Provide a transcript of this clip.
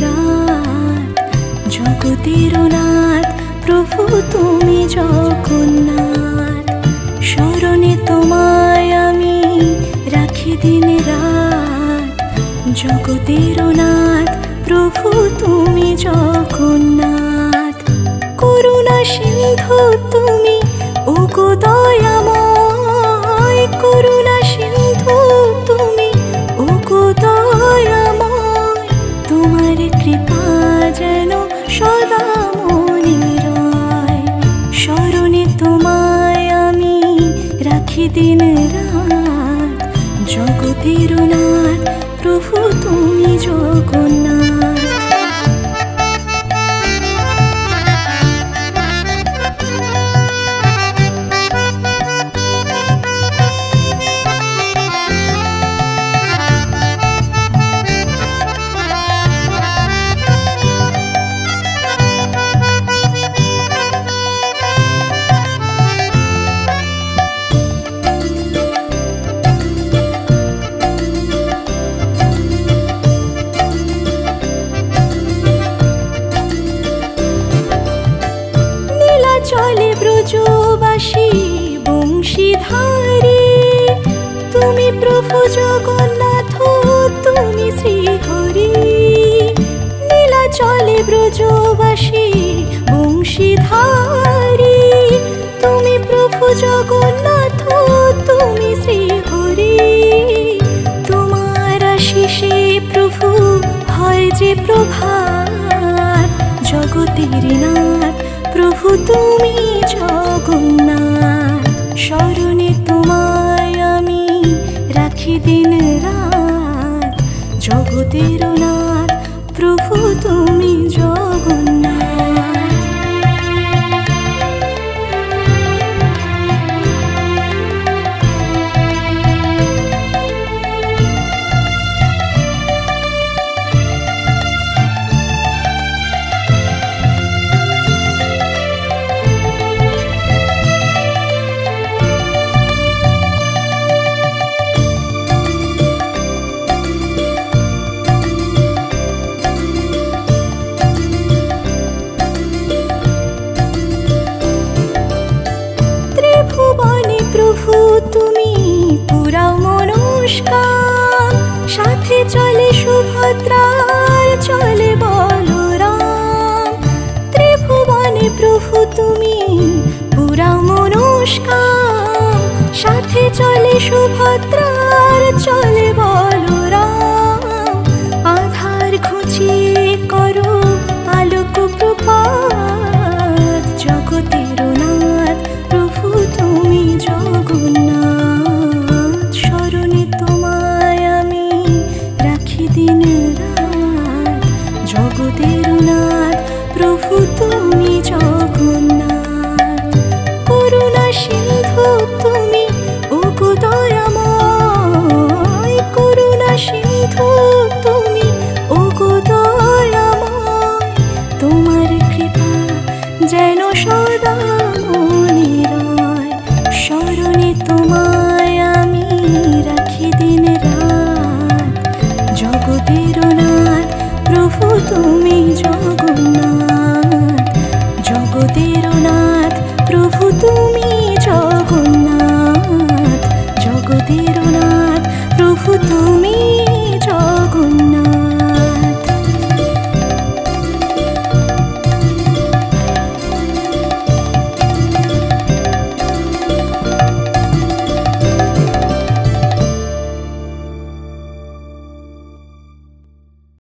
রাত। জগতের নাথ প্রভু তুমি জগন্নাথ, স্মরণে তোমায় আমি রাখি দিন রাত। জগতের নাথ প্রভু তুমি জগন্নাথ, করুণা সিন্ধু তুমি ওগো দয়াময়। করুণা সিন্ধু তুমি ওগো দয়াময়, তোমার কৃপা যেন সদা মনে রয়। স্মরণে তোমায় আমি রাখি দিন রাত। জগতের নাথ প্রভু তুমি জগন্নাথ। চলে ব্রজবাসী বংশীধারী, তুমি প্রভু জগন্নাথ তুমি শ্রীহরি। নীলা চলে ব্রজবাসী বংশীধারী, তুমি প্রভু জগন্নাথ তুমি শ্রীহরি। তোমার আশিসে প্রভু হয় যে প্রভাত। জগতের নাথ প্রভু তুমি জগন্নাথ, স্মরণে তোমায় আমি রাখি দিন রাত। জগতের নাথ প্রভু তুমি জগন্নাথ। প্রভু তুমি পুরাও মনস্কাম, সাথে চলে সুভদ্রার চলে বলরাম। ত্রিভুবনে প্রভু তুমি পুরাও মনস্কাম, সাথে চলে সুভদ্রার চলে বলরাম। আধার ঘুচিয়ে করো আলোক প্রপাত। জগতের নাথ প্রভু তুমি জগন্নাথ, স্মরণে তোমায় আমি রাখি দিন রাত। জগতের নাথ প্রভু তুমি জগন্নাথ, করুণা সিন্ধু তুমি ওগো দয়াময়। করুণা সিন্ধু তুমি ওগো দয়াময়, তোমার কৃপা যেন সদা মনে রয়। স্মরণে তোমায় আমি রাখি দিন রাত। জগতের নাথ প্রভু তুমি জগন্নাথ।